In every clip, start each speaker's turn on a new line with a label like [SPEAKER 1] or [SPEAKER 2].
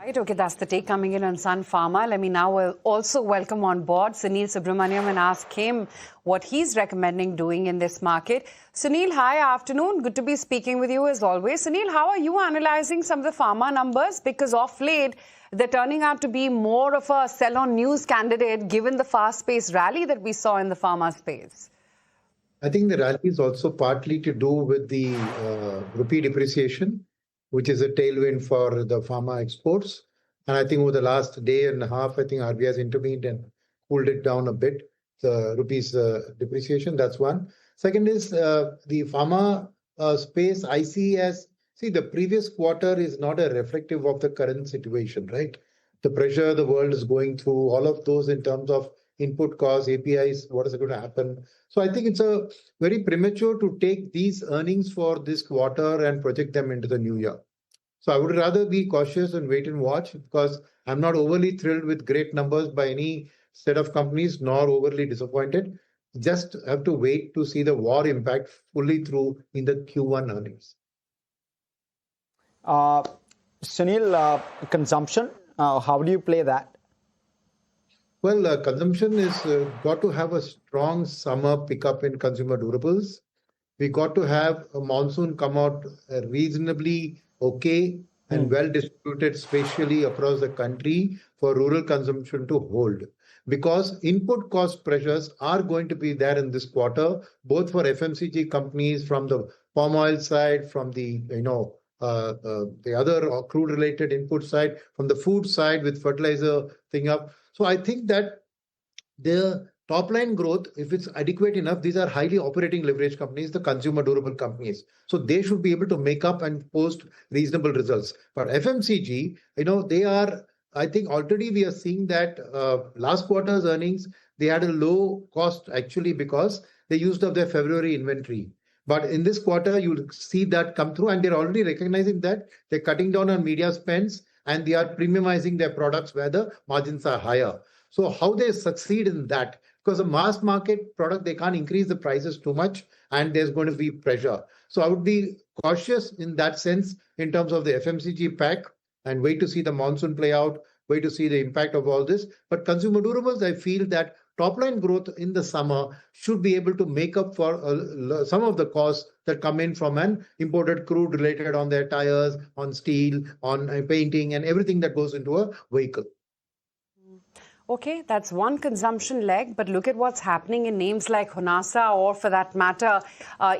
[SPEAKER 1] Right, okay, that's the take coming in on Sun Pharma. Let me now also welcome on board Sunil Subramaniam and ask him what he's recommending doing in this market. Sunil, hi, afternoon. Good to be speaking with you as always. Sunil, how are you analyzing some of the pharma numbers? Because of late, they're turning out to be more of a sell-on news candidate given the fast-paced rally that we saw in the pharma space.
[SPEAKER 2] I think the rally is also partly to do with the rupee depreciation, which is a tailwind for the pharma exports. And I think over the last day and a half, I think RBI has intervened and cooled it down a bit, the rupees depreciation. That's one. Second is the pharma space I see as, the previous quarter is not a reflective of the current situation, right? The pressure the world is going through, all of those in terms of input costs, APIs, what is going to happen. So I think it's a very premature to take these earnings for this quarter and project them into the new year. So I would rather be cautious and wait and watch, because I'm not overly thrilled with great numbers by any set of companies, nor overly disappointed. Just have to wait to see the war impact fully through in the Q1 earnings.
[SPEAKER 3] Sunil, consumption, how do you play that?
[SPEAKER 2] Well, consumption is got to have a strong summer pickup in consumer durables. We got to have a monsoon come out reasonably okay and well distributed spatially across the country for rural consumption to hold. Because input cost pressures are going to be there in this quarter, both for FMCG companies from the palm oil side, from the the other crude related input side, from the food side with fertilizer thing up. So I think that the top line growth, if it's adequate enough, these are highly operating leverage companies, the consumer durable companies. So they should be able to make up and post reasonable results. But FMCG, they are, I think already we are seeing that last quarter's earnings, they had a low cost actually because they used up their February inventory. But in this quarter, you'll see that come through, and they're already recognizing that they're cutting down on media spends and they are premiumizing their products where the margins are higher. So how they succeed in that? Because a mass market product, they can't increase the prices too much and there's going to be pressure. So I would be cautious in that sense in terms of the FMCG pack and wait to see the monsoon play out, wait to see the impact of all this. But consumer durables, I feel that top line growth in the summer should be able to make up for some of the costs that come in from an imported crude related on their tires, on steel, on painting and everything that goes into a vehicle.
[SPEAKER 1] Okay, that's one consumption leg, but look at what's happening in names like Honasa or for that matter,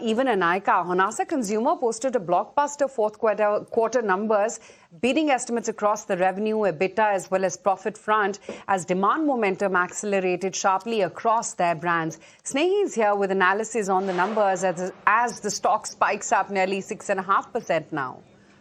[SPEAKER 1] even Anaika. Honasa Consumer posted a blockbuster fourth quarter numbers, beating estimates across the revenue, EBITDA as well as profit front as demand momentum accelerated sharply across their brands. Snehi is here with analysis on the numbers as the stock spikes up nearly 6.5% now.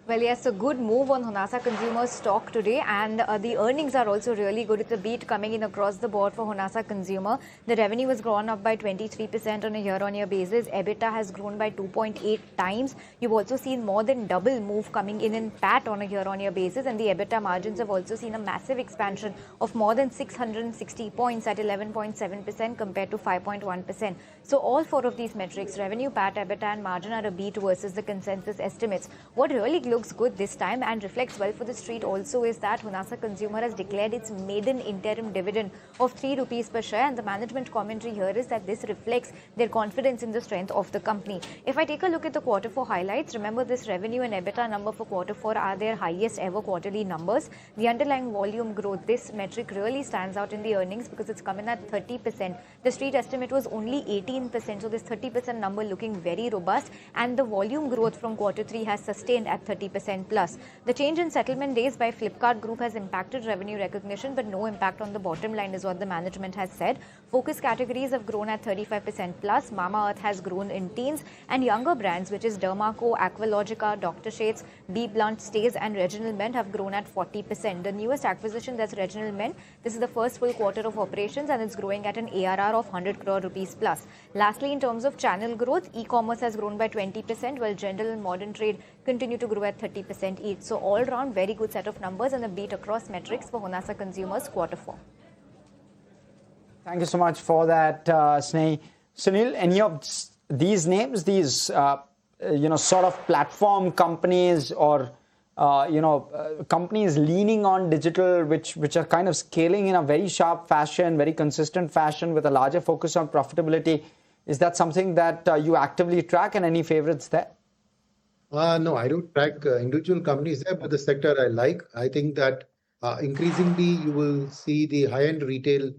[SPEAKER 4] Well, yes, a good move on Honasa Consumer stock today, and the earnings are also really good. It's a beat coming in across the board for Honasa Consumer. The revenue has grown up by 23% on a year-on-year basis. EBITDA has grown by 2.8 times. You've also seen more than double move coming in PAT on a year-on-year basis, and the EBITDA margins have also seen a massive expansion of more than 660 points at 11.7% compared to 5.1%. So all four of these metrics, revenue, PAT, EBITDA and margin, are a beat versus the consensus estimates. What really looks good this time and reflects well for the street also is that Honasa Consumer has declared its maiden interim dividend of 3 rupees per share, and the management commentary here is that this reflects their confidence in the strength of the company. If I take a look at the quarter four highlights, remember this revenue and EBITDA number for quarter four are their highest ever quarterly numbers. The underlying volume growth, this metric really stands out in the earnings because it's come in at 30%. The street estimate was only 18%, so this 30% number looking very robust, and the volume growth from quarter three has sustained at 30% plus. The change in settlement days by Flipkart Group has impacted revenue recognition, but no impact on the bottom line is what the management has said. Focus categories have grown at 35% plus. Mamaearth has grown in teens, and younger brands, which is Dermaco, Aqualogica, Dr. Shades, B Blunt, Stays and Reginald Men have grown at 40%. The newest acquisition, that's Reginald Men, this is the first full quarter of operations and it's growing at an ARR of 100 crore rupees plus. Lastly, in terms of channel growth, e-commerce has grown by 20%, while general and modern trade continue to grow at 30% each. So all round, very good set of numbers and a beat across metrics for Honasa Consumers quarter four.
[SPEAKER 3] Thank you so much for that, Snehi. Sunil, any of these names, these sort of platform companies or companies leaning on digital, which are kind of scaling in a very sharp fashion, very consistent fashion with a larger focus on profitability. Is that something that you actively track, and any favorites there?
[SPEAKER 2] No, I don't track individual companies there, but the sector I like. I think that increasingly you will see the high-end retail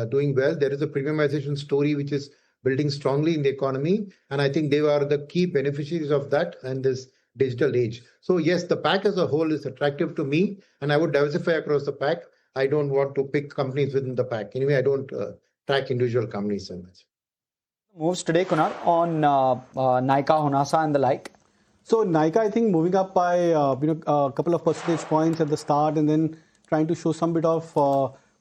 [SPEAKER 2] doing well. There is a premiumization story which is building strongly in the economy, and I think they are the key beneficiaries of that in this digital age. So yes, the pack as a whole is attractive to me, and I would diversify across the pack. I don't want to pick companies within the pack. Anyway, I don't track individual companies so much.
[SPEAKER 3] Moves today, Kunal, on Nykaa, Honasa and the like.
[SPEAKER 5] So Nykaa, I think, moving up by a couple of percentage points at the start and then trying to show some bit of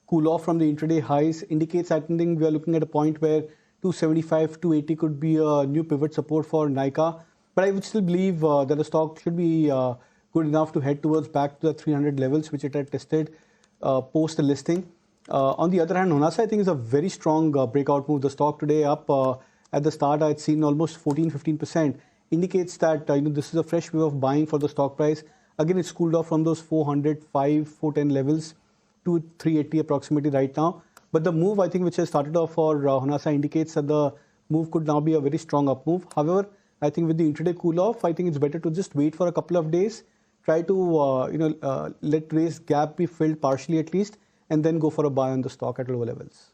[SPEAKER 5] cool off from the intraday highs indicates, I think, we are looking at a point where 275, 280 could be a new pivot support for Nykaa. But I would still believe that the stock should be good enough to head towards back to the 300 levels, which it had tested post the listing. On the other hand, Honasa, I think, is a very strong breakout move. The stock today up at the start, I had seen almost 14-15%. Indicates that this is a fresh way of buying for the stock price. Again, it's cooled off from those 405, 410 levels to 380 approximately right now. But the move, I think, which has started off for Honasa indicates that the move could now be a very strong up move. However, I think with the intraday cool off, I think it's better to just wait for a couple of days, try to let today's gap be filled partially at least, and then go for a buy on the stock at lower levels.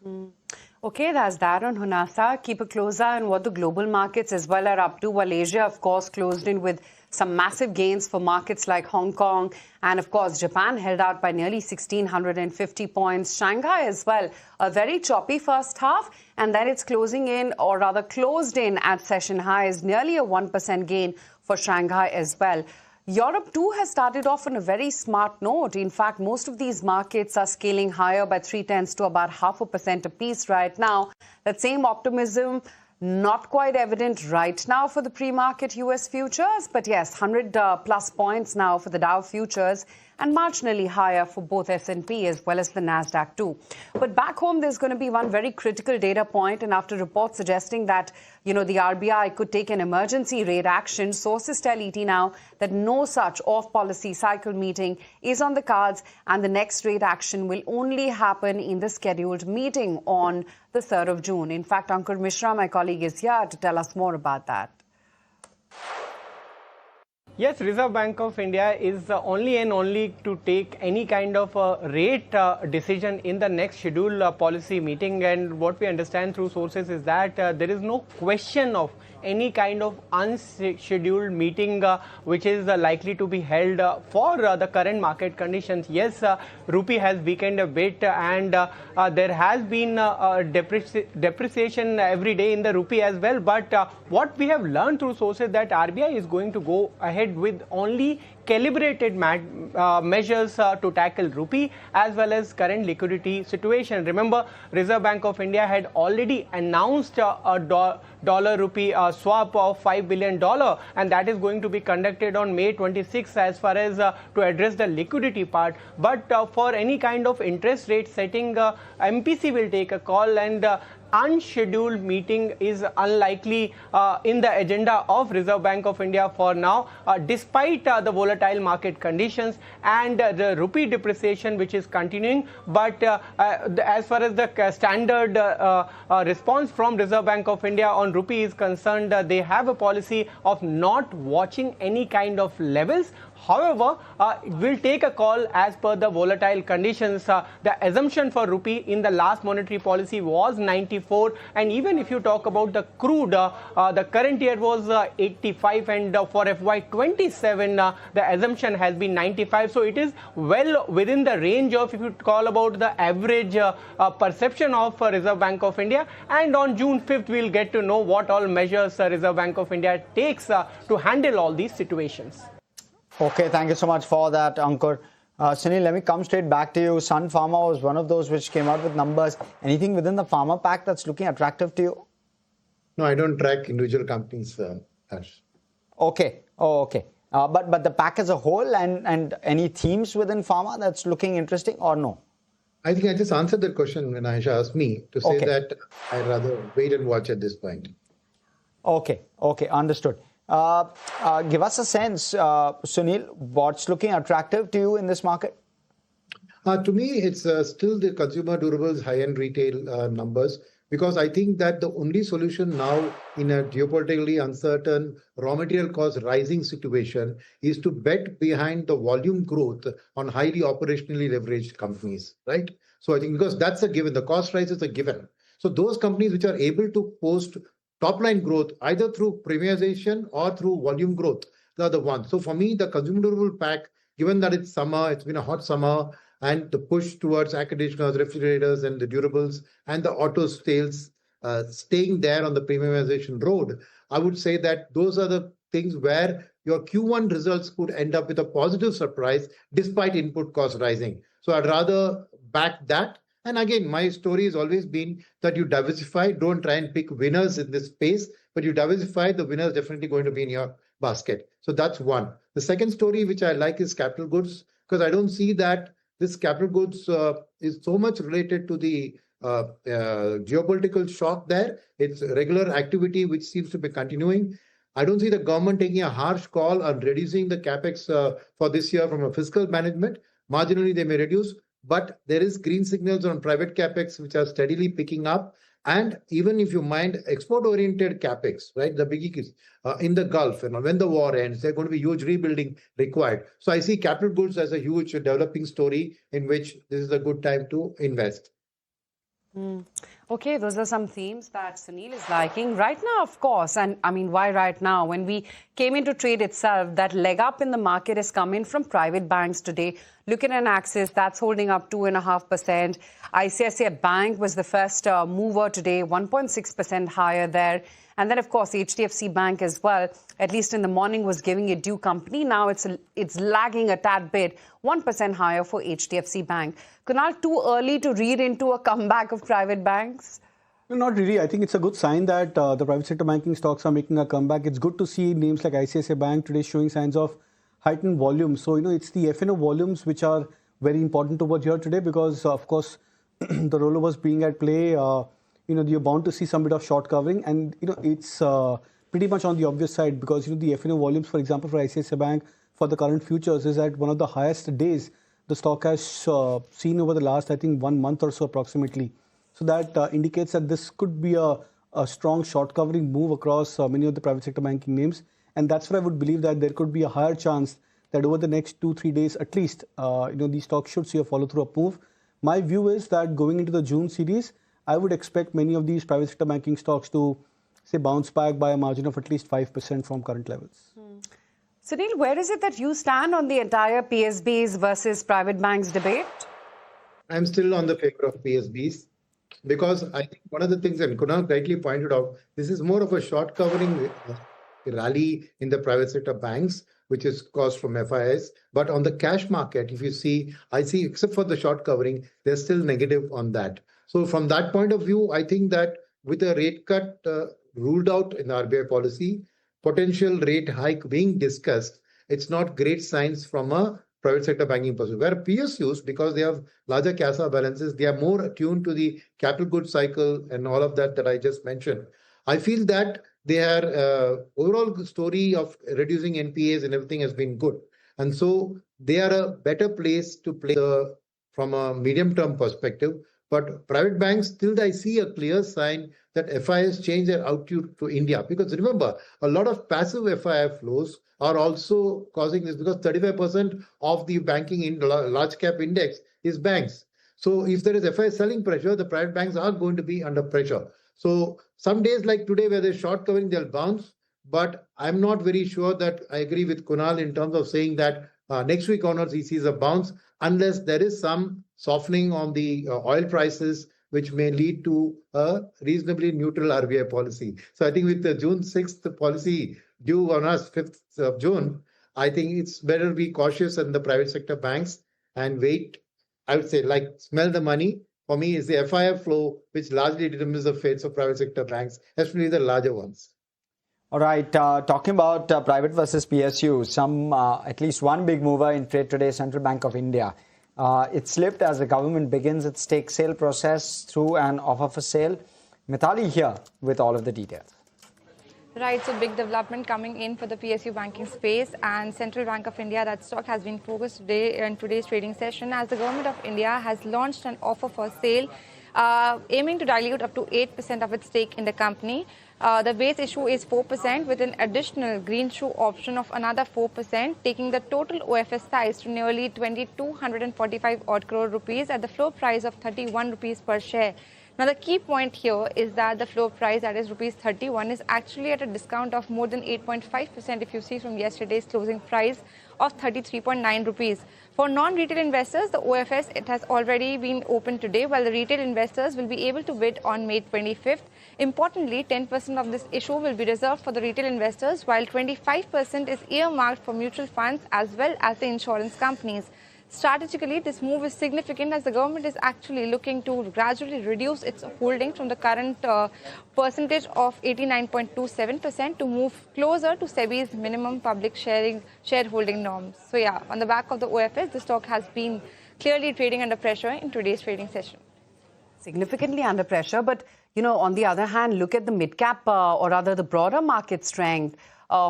[SPEAKER 1] Okay, that's that on Honasa. Keep a close eye on what the global markets as well are up to. While Asia, of course, closed in with some massive gains for markets like Hong Kong. And, of course, Japan held out by nearly 1,650 points. Shanghai as well, a very choppy first half. And then it's closing in, or rather closed in at session highs, nearly a 1% gain for Shanghai as well. Europe too has started off on a very smart note. In fact, most of these markets are scaling higher by 0.3 to about 0.5% apiece right now. That same optimism not quite evident right now for the pre-market US futures, but yes, 100 plus points now for the Dow futures and marginally higher for both S&P as well as the Nasdaq too. But back home, there's going to be one very critical data point, and after reports suggesting that, the RBI could take an emergency rate action, sources tell ETNOW that no such off-policy cycle meeting is on the cards, and the next rate action will only happen in the scheduled meeting on the 3rd of June. In fact, Ankur Mishra, my colleague, is here to tell us more about that.
[SPEAKER 6] Yes, Reserve Bank of India is only and only to take any kind of rate decision in the next scheduled policy meeting. And what we understand through sources is that there is no question of any kind of unscheduled meeting which is likely to be held for the current market conditions. Yes, rupee has weakened a bit, and there has been depreciation every day in the rupee as well. But what we have learned through sources that RBI is going to go ahead with only calibrated measures to tackle rupee as well as current liquidity situation. Remember, Reserve Bank of India had already announced a dollar rupee swap of $5 billion, and that is going to be conducted on May 26 as far as to address the liquidity part. But for any kind of interest rate setting, MPC will take a call, and unscheduled meeting is unlikely in the agenda of Reserve Bank of India for now, despite the volatile market conditions and the rupee depreciation which is continuing. But as far as the standard response from Reserve Bank of India on rupee is concerned, they have a policy of not watching any kind of levels. However, we'll take a call as per the volatile conditions. The assumption for rupee in the last monetary policy was 94, and even if you talk about the crude, the current year was 85, and for FY27 the assumption has been 95. So it is well within the range of, if you call about the average perception of Reserve Bank of India. And on June 5th we'll get to know what all measures Reserve Bank of India takes to handle all these situations.
[SPEAKER 3] Okay, thank you so much for that, Ankur. Sunil, let me come straight back to you. Sun Pharma was one of those which came out with numbers. Anything within the pharma pack that's looking attractive to you?
[SPEAKER 2] No, I don't track individual companies, Ash.
[SPEAKER 3] Okay. Oh, okay. But the pack as a whole, and any themes within pharma that's looking interesting or no?
[SPEAKER 2] I think I just answered that question when Aisha asked me to say that I'd rather wait and watch at this point.
[SPEAKER 3] Okay, understood. Give us a sense, Sunil, what's looking attractive to you in this market?
[SPEAKER 2] To me, it's still the consumer durables high-end retail numbers, because I think that the only solution now in a geopolitically uncertain raw material cost rising situation is to bet behind the volume growth on highly operationally leveraged companies, right? So I think because that's a given, the cost rise is a given. So those companies which are able to post top line growth either through premiumization or through volume growth, they are the ones. So for me, the consumer durable pack, given that it's summer, it's been a hot summer, and the push towards air conditioners, refrigerators, and the durables, and the auto sales staying there on the premiumization road, I would say that those are the things where your Q1 results could end up with a positive surprise despite input costs rising. So I'd rather back that. And again, my story has always been that you diversify, don't try and pick winners in this space, but you diversify, the winner is definitely going to be in your basket. So that's one. The second story, which I like, is capital goods, because I don't see that this capital goods is so much related to the geopolitical shock there. It's regular activity which seems to be continuing. I don't see the government taking a harsh call on reducing the capex for this year from a fiscal management. Marginally, they may reduce, but there is green signals on private capex which are steadily picking up. And even if you mind export-oriented capex, right, the biggie is in the Gulf, when the war ends, there's going to be huge rebuilding required. So I see capital goods as a huge developing story in which this is a good time to invest.
[SPEAKER 1] Okay, those are some themes that Sunil is liking. Right now, of course, and I mean, why right now? When we came into trade itself, that leg up in the market is coming from private banks today. Look at an Axis, that's holding up 2.5%. ICICI Bank was the first mover today, 1.6% higher there. And then, of course, HDFC Bank as well, at least in the morning, was giving a due company. Now it's lagging a tad bit, 1% higher for HDFC Bank. Kunal, too early to read into a comeback of private banks?
[SPEAKER 5] No, not really. I think it's a good sign that the private sector banking stocks are making a comeback. It's good to see names like ICICI Bank today showing signs of heightened volume. So, it's the FNO volumes which are very important over here today because, of course, the rollovers being at play, you're bound to see some bit of short covering. And, it's pretty much on the obvious side because, the FNO volumes, for example, for ICICI Bank for the current futures is at one of the highest days the stock has seen over the last, I think, 1 month or so approximately. So that indicates that this could be a strong short covering move across many of the private sector banking names. And that's where I would believe that there could be a higher chance that over the next 2-3 days at least, these stocks should see a follow-through up move. My view is that going into the June series, I would expect many of these private sector banking stocks to, say, bounce back by a margin of at least 5% from current levels.
[SPEAKER 1] Sunil, where is it that you stand on the entire PSBs versus private banks debate?
[SPEAKER 2] I'm still on the favor of PSBs because I think one of the things, and Kunal rightly pointed out, this is more of a short covering rally in the private sector banks, which is caused from FIS. But on the cash market, if you see, I see, except for the short covering, they're still negative on that. So from that point of view, I think that with a rate cut ruled out in the RBI policy, potential rate hike being discussed, it's not great signs from a private sector banking perspective. Where PSUs, because they have larger CASA balances, they are more attuned to the capital goods cycle and all of that I just mentioned. I feel that their overall story of reducing NPAs and everything has been good. And so they are a better place to play from a medium-term perspective. But private banks, still I see a clear sign that FIs change their outlook to India. Because remember, a lot of passive FII flows are also causing this because 35% of the banking in large cap index is banks. So if there is FI selling pressure, the private banks are going to be under pressure. So some days like today where there's short covering, they'll bounce. But I'm not very sure that I agree with Kunal in terms of saying that next week onwards he sees a bounce unless there is some softening on the oil prices, which may lead to a reasonably neutral RBI policy. So I think with the June 6th policy due on us, 5th of June, I think it's better to be cautious in the private sector banks and wait. I would say like smell the money. For me, is the FIF flow, which largely determines the fates of private sector banks, especially the larger ones.
[SPEAKER 3] All right, talking about private versus PSU, at least one big mover in trade today, Central Bank of India. It slipped as the government begins its stake sale process through an offer for sale. Mithali here with all of the details.
[SPEAKER 7] Right, so big development coming in for the PSU banking space, and Central Bank of India, that stock has been focused today in today's trading session as the Government of India has launched an offer for sale aiming to dilute up to 8% of its stake in the company. The base issue is 4% with an additional green shoe option of another 4%, taking the total OFS size to nearly 2,245 odd crore rupees at the floor price of 31 rupees per share. Now, the key point here is that the floor price, that is rupees 31, is actually at a discount of more than 8.5% if you see from yesterday's closing price of 33.9 rupees. For non-retail investors, the OFS, it has already been opened today, while the retail investors will be able to bid on May 25th. Importantly, 10% of this issue will be reserved for the retail investors, while 25% is earmarked for mutual funds as well as the insurance companies. Strategically, this move is significant as the government is actually looking to gradually reduce its holding from the current percentage of 89.27% to move closer to SEBI's minimum public shareholding norms. So yeah, on the back of the OFS, the stock has been clearly trading under pressure in today's trading session.
[SPEAKER 1] Significantly under pressure, but on the other hand, look at the mid-cap or rather the broader market strength.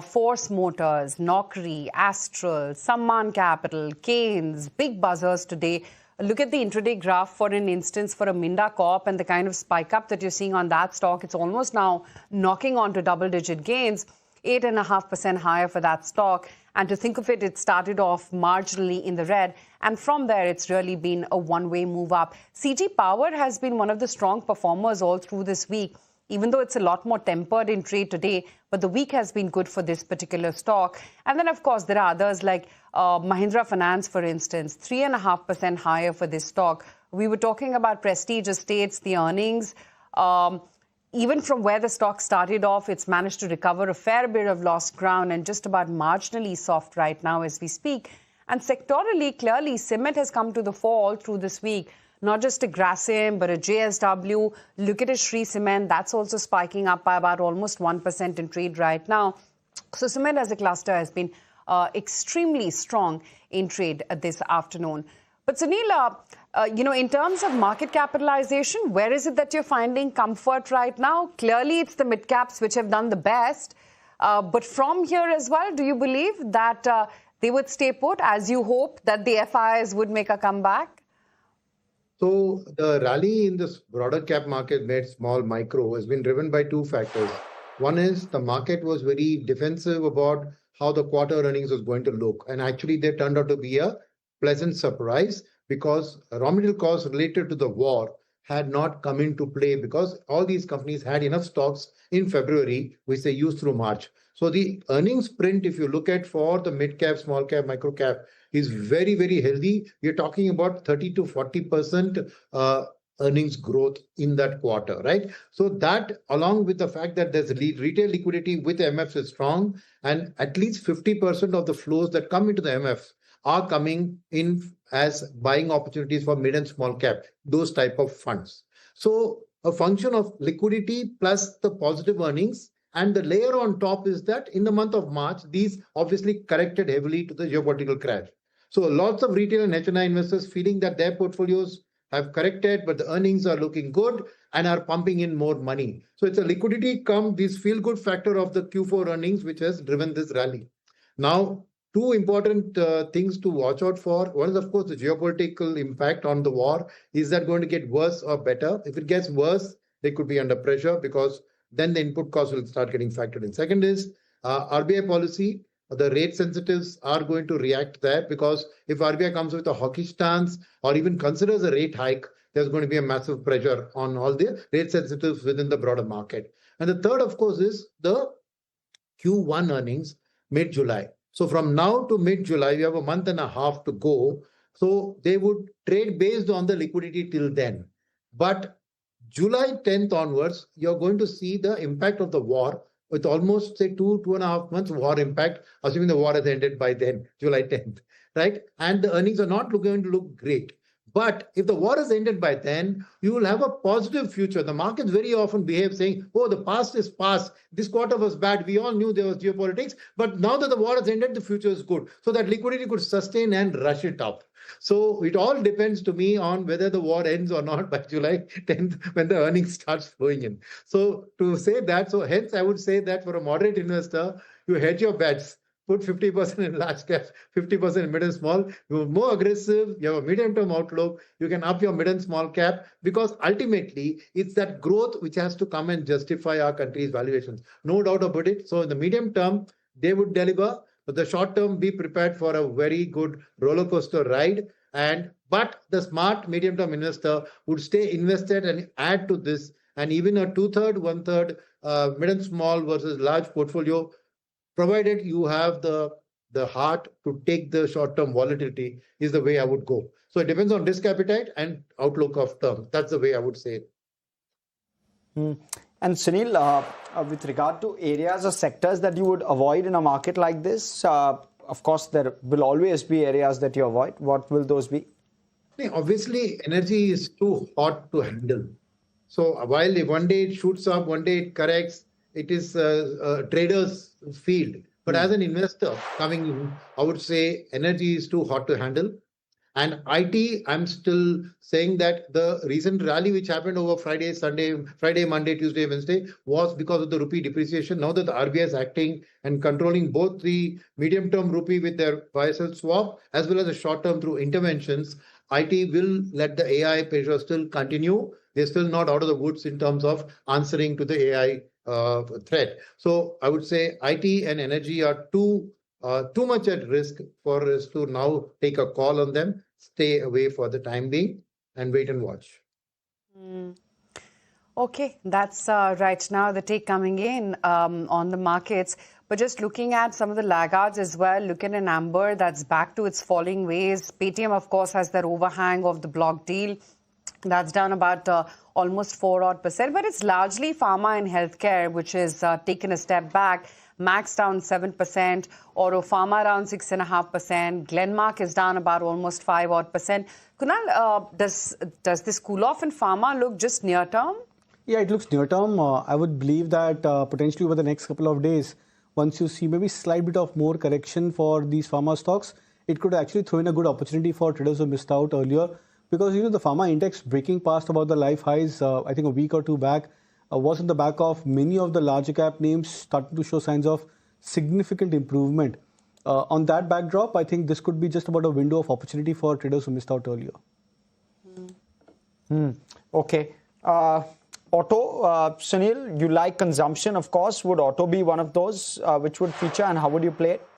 [SPEAKER 1] Force Motors, Naukri, Astral, Samman Capital, Keynes, big buzzers today. Look at the intraday graph, for an instance, for a Minda Corp and the kind of spike up that you're seeing on that stock. It's almost now knocking on to double-digit gains, 8.5% higher for that stock. And to think of it, it started off marginally in the red. And from there, it's really been a one-way move up. CG Power has been one of the strong performers all through this week, even though it's a lot more tempered in trade today, but the week has been good for this particular stock. And then, of course, there are others like Mahindra Finance, for instance, 3.5% higher for this stock. We were talking about Prestige Estates, the earnings. Even from where the stock started off, it's managed to recover a fair bit of lost ground and just about marginally soft right now as we speak. And sectorally, clearly, cement has come to the fore all through this week. Not just a Grasim, but a JSW. Look at a Shree Cement. That's also spiking up by about almost 1% in trade right now. So cement as a cluster has been extremely strong in trade this afternoon. But Sunil, in terms of market capitalization, where is it that you're finding comfort right now? Clearly, it's the mid-caps which have done the best. But from here as well, do you believe that they would stay put, as you hope that the FIs would make a comeback?
[SPEAKER 2] So the rally in this broader cap market, mid, small, micro, has been driven by two factors. One is the market was very defensive about how the quarter earnings was going to look. And actually, they turned out to be a pleasant surprise because raw material costs related to the war had not come into play because all these companies had enough stocks in February, which they used through March. So the earnings print, if you look at for the mid cap, small cap, micro cap, is very, very healthy. We're talking about 30 to 40% earnings growth in that quarter, right? So that, along with the fact that there's retail liquidity with MFs is strong, and at least 50% of the flows that come into the MFs are coming in as buying opportunities for mid and small cap, those type of funds. So a function of liquidity plus the positive earnings. And the layer on top is that in the month of March, these obviously corrected heavily to the geopolitical crash. So lots of retail and HNI investors feeling that their portfolios have corrected, but the earnings are looking good and are pumping in more money. So it's a liquidity come this feel-good factor of the Q4 earnings, which has driven this rally. Now, two important things to watch out for. One is, of course, the geopolitical impact on the war. Is that going to get worse or better? If it gets worse, they could be under pressure because then the input costs will start getting factored in. Second is RBI policy. The rate sensitives are going to react there because if RBI comes with a hawkish stance or even considers a rate hike, there's going to be a massive pressure on all the rate sensitives within the broader market. And the third, of course, is the Q1 earnings mid-July. So from now to mid-July, we have a month and a half to go. So they would trade based on the liquidity till then. But July 10th onwards, you're going to see the impact of the war with almost, say, 2.5 months war impact, assuming the war has ended by then, July 10th, right? And the earnings are not going to look great. But if the war is ended by then, you will have a positive future. The markets very often behave saying, oh, the past is past. This quarter was bad. We all knew there was geopolitics. But now that the war has ended, the future is good. So that liquidity could sustain and rush it up. So it all depends to me on whether the war ends or not by July 10th when the earnings starts flowing in. So to say that, so hence I would say that for a moderate investor, you hedge your bets. Put 50% in large cap, 50% in mid and small. You're more aggressive. You have a medium-term outlook. You can up your mid and small cap because ultimately it's that growth which has to come and justify our country's valuations. No doubt about it. So in the medium term, they would deliver. But the short term, be prepared for a very good roller coaster ride. But the smart medium-term investor would stay invested and add to this. And even a 2/3, 1/3 mid and small versus large portfolio, provided you have the heart to take the short-term volatility, is the way I would go. So it depends on risk appetite and outlook of term. That's the way I would say it.
[SPEAKER 3] And Sunil, with regard to areas or sectors that you would avoid in a market like this, of course, there will always be areas that you avoid. What will those be?
[SPEAKER 2] Obviously, energy is too hot to handle. So while one day it shoots up, one day it corrects, it is a trader's field. But as an investor coming in, I would say energy is too hot to handle. And IT, I'm still saying that the recent rally which happened over Friday, Monday, Tuesday, Wednesday was because of the rupee depreciation. Now that the RBI is acting and controlling both the medium-term rupee with their buy-sell swap as well as the short-term through interventions, IT will let the AI pressure still continue. They're still not out of the woods in terms of answering to the AI threat. So I would say IT and energy are too much at risk for us to now take a call on them. Stay away for the time being and wait and watch.
[SPEAKER 1] Okay, that's right now the take coming in on the markets. But just looking at some of the laggards as well, looking at Amber, that's back to its falling ways. Paytm, of course, has that overhang of the block deal. That's down about almost 4%, but it's largely pharma and healthcare, which is taken a step back. Max down 7%, Oro Pharma down 6.5%, Glenmark is down about almost 5%. Kunal, does this cool off in pharma look just near term?
[SPEAKER 5] Yeah, it looks near term. I would believe that potentially over the next couple of days, once you see maybe slight bit of more correction for these pharma stocks, it could actually throw in a good opportunity for traders who missed out earlier. Because, the pharma index breaking past about the life highs, I think a week or two back, was on the back of many of the larger cap names starting to show signs of significant improvement. On that backdrop, I think this could be just about a window of opportunity for traders who missed out earlier.
[SPEAKER 3] Okay. Auto, Sunil, you like consumption, of course. Would auto be one of those which would feature, and how would you play it?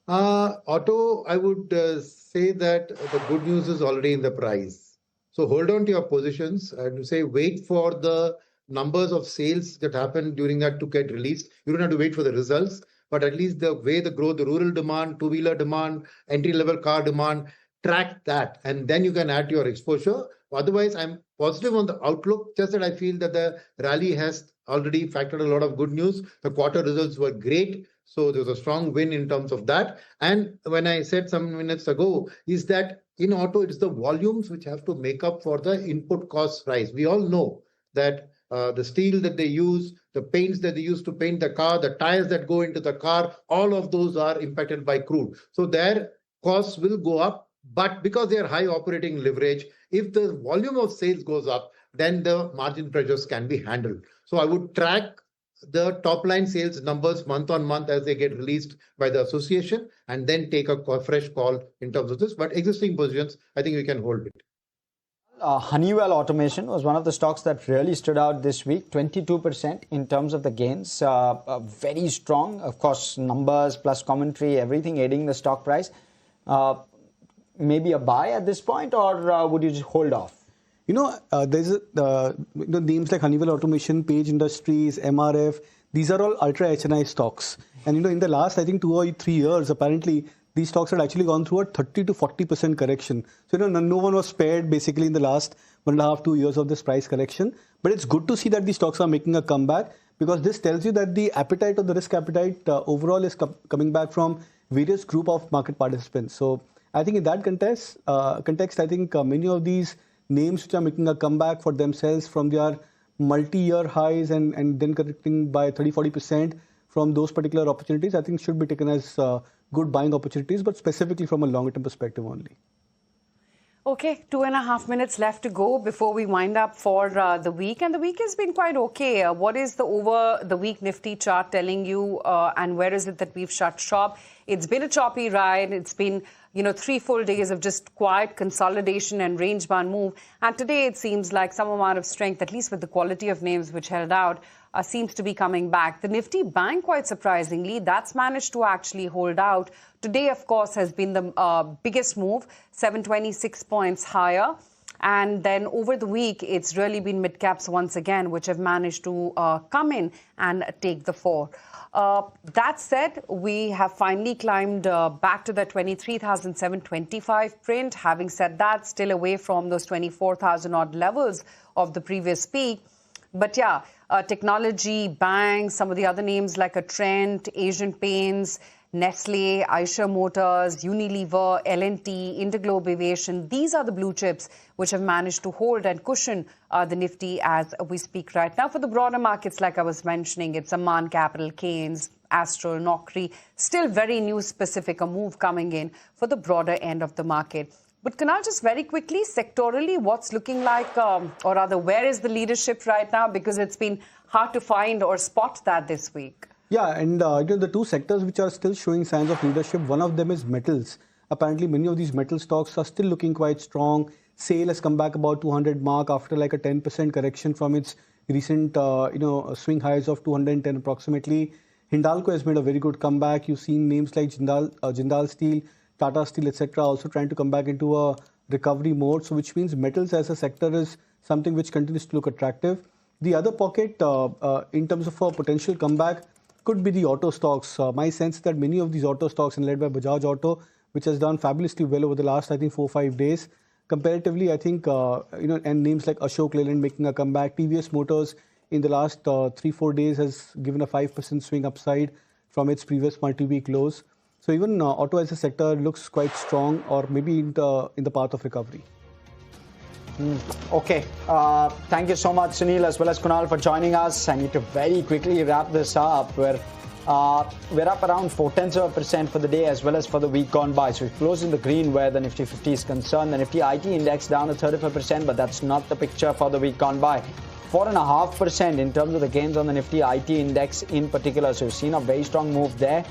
[SPEAKER 2] Auto, I would say that the good news is already in the price. So hold on to your positions and say wait for the numbers of sales that happen during that to get released. You don't have to wait for the results, but at least the way the growth, the rural demand, two-wheeler demand, entry-level car demand, track that, and then you can add to your exposure. Otherwise, I'm positive on the outlook, just that I feel that the rally has already factored a lot of good news. The quarter results were great. So there was a strong win in terms of that. And when I said some minutes ago, is that in auto, it's the volumes which have to make up for the input cost rise. We all know that the steel that they use, the paints that they use to paint the car, the tires that go into the car, all of those are impacted by crude. So their costs will go up, but because they are high operating leverage, if the volume of sales goes up, then the margin pressures can be handled. So I would track the top line sales numbers month on month as they get released by the association and then take a fresh call in terms of this. But existing positions, I think we can hold it.
[SPEAKER 3] Honeywell Automation was one of the stocks that really stood out this week, 22% in terms of the gains. Very strong, of course, numbers plus commentary, everything aiding the stock price. Maybe a buy at this point, or would you just hold off?
[SPEAKER 5] There's names like Honeywell Automation, Page Industries, MRF. These are all ultra HNI stocks. And in the last, I think 2 or 3 years, apparently, these stocks had actually gone through a 30 to 40% correction. So, no one was spared basically in the last 1.5 to 2 years of this price correction. But it's good to see that these stocks are making a comeback, because this tells you that the appetite or the risk appetite overall is coming back from various group of market participants. So I think in that context, I think many of these names which are making a comeback for themselves from their multi-year highs and then correcting by 30-40% from those particular opportunities, I think should be taken as good buying opportunities, but specifically from a longer term perspective only.
[SPEAKER 1] Okay, 2.5 minutes left to go before we wind up for the week. And the week has been quite okay. What is the over the week Nifty chart telling you? And where is it that we've shut shop? It's been a choppy ride. It's been, 3 full days of just quiet consolidation and range-bound move. And today it seems like some amount of strength, at least with the quality of names which held out, seems to be coming back. The Nifty Bank, quite surprisingly, that's managed to actually hold out. Today, of course, has been the biggest move, 726 points higher. And then over the week, it's really been mid-caps once again, which have managed to come in and take the fore. That said, we have finally climbed back to the 23,725 print. Having said that, still away from those 24,000 odd levels of the previous peak. But yeah, technology, banks, some of the other names like a Trent, Asian Paints, Nestle, Eicher Motors, Unilever, L&T, Interglobe Aviation. These are the blue chips which have managed to hold and cushion the Nifty as we speak right now. For the broader markets, like I was mentioning, it's Amman Capital, Keynes, Astral, Naukri. Still very news-specific, a move coming in for the broader end of the market. But Kunal, just very quickly, sectorally, what's looking like, or rather, where is the leadership right now? Because it's been hard to find or spot that this week.
[SPEAKER 5] Yeah, and the two sectors which are still showing signs of leadership, one of them is metals. Apparently, many of these metal stocks are still looking quite strong. SAIL has come back about 200 mark after like a 10% correction from its recent, swing highs of 210 approximately. Hindalco has made a very good comeback. You've seen names like Jindal Steel, Tata Steel, etc. also trying to come back into a recovery mode. So which means metals as a sector is something which continues to look attractive. The other pocket in terms of a potential comeback could be the auto stocks. My sense is that many of these auto stocks, and led by Bajaj Auto, which has done fabulously well over the last, I think, 4 or 5 days. Comparatively, I think, and names like Ashok Leyland making a comeback. TVS Motors in the last 3-4 days has given a 5% swing upside from its previous multi-week lows. So even auto as a sector looks quite strong, or maybe in the path of recovery.
[SPEAKER 3] Okay. Thank you so much, Sunil, as well as Kunal, for joining us. I need to very quickly wrap this up. We're up around 0.4% for the day as well as for the week gone by. So we've closed in the green where the Nifty 50 is concerned. The Nifty IT index down to 35%, but that's not the picture for the week gone by. 4.5% in terms of the gains on the Nifty IT index in particular. So we've seen a very strong move there.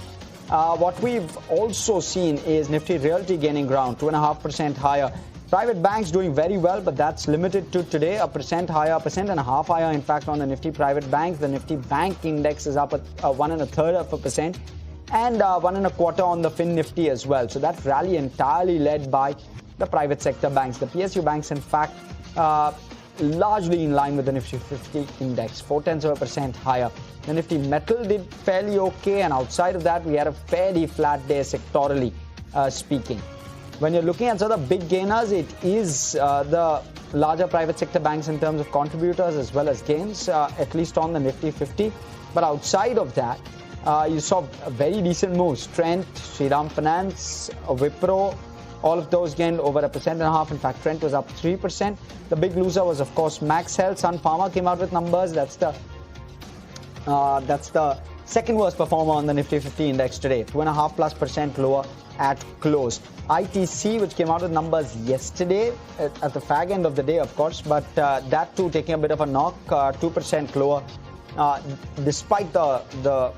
[SPEAKER 3] What we've also seen is Nifty Realty gaining ground, 2.5% higher. Private banks doing very well, but that's limited to today, 1% higher, 1.5% higher, in fact, on the Nifty private banks. The Nifty bank index is up at 1.33%, and 1.25% on the Fin Nifty as well. So that rally entirely led by the private sector banks. The PSU banks, in fact, largely in line with the Nifty 50 index, 0.4% higher. The Nifty metal did fairly okay, and outside of that, we had a fairly flat day sectorally speaking. When you're looking at sort of big gainers, it is the larger private sector banks in terms of contributors as well as gains, at least on the Nifty 50. But outside of that, you saw very decent moves. Trent, Shriram Finance, Wipro, all of those gained over 1.5%. In fact, Trent was up 3%. The big loser was, of course, Max Health. Sun Pharma came out with numbers. That's the second worst performer on the Nifty 50 index today, 2.5%+ lower at close. ITC, which came out with numbers yesterday at the fag end of the day, of course, but that too taking a bit of a knock, 2% lower, despite the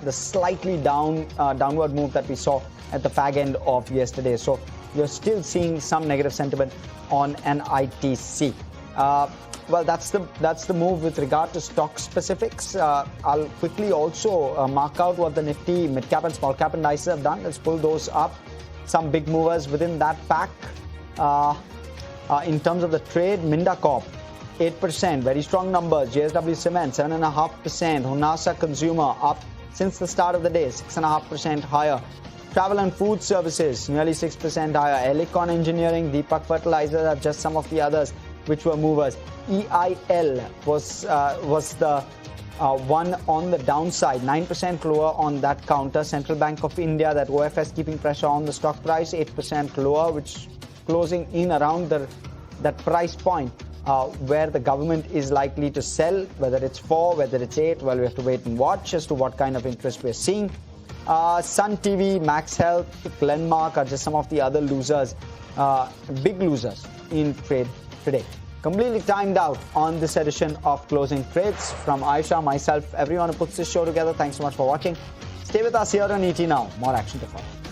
[SPEAKER 3] slightly downward move that we saw at the fag end of yesterday. So you're still seeing some negative sentiment on an ITC. Well, that's the move with regard to stock specifics. I'll quickly also mark out what the Nifty mid-cap and small-cap indices have done. Let's pull those up. Some big movers within that pack. In terms of the trade, Minda Corp, 8%, very strong numbers. JSW Cement, 7.5%. Honasa Consumer, up since the start of the day, 6.5% higher. Travel and food services, nearly 6% higher. Elecon Engineering, Deepak Fertilizers are just some of the others. which were movers. EIL was the one on the downside, 9% lower on that counter. Central Bank of India, that OFS keeping pressure on the stock price, 8% lower, which closing in around that price point where the government is likely to sell. Whether it's 4, whether it's 8, well, we have to wait and watch as to what kind of interest we're seeing. Sun TV, Max Health, Glenmark are just some of the other losers, big losers in trade today. Completely timed out on this edition of Closing Trades. From Aisha, myself, everyone who puts this show together, thanks so much for watching. Stay with us here on ETNOW. More action to follow.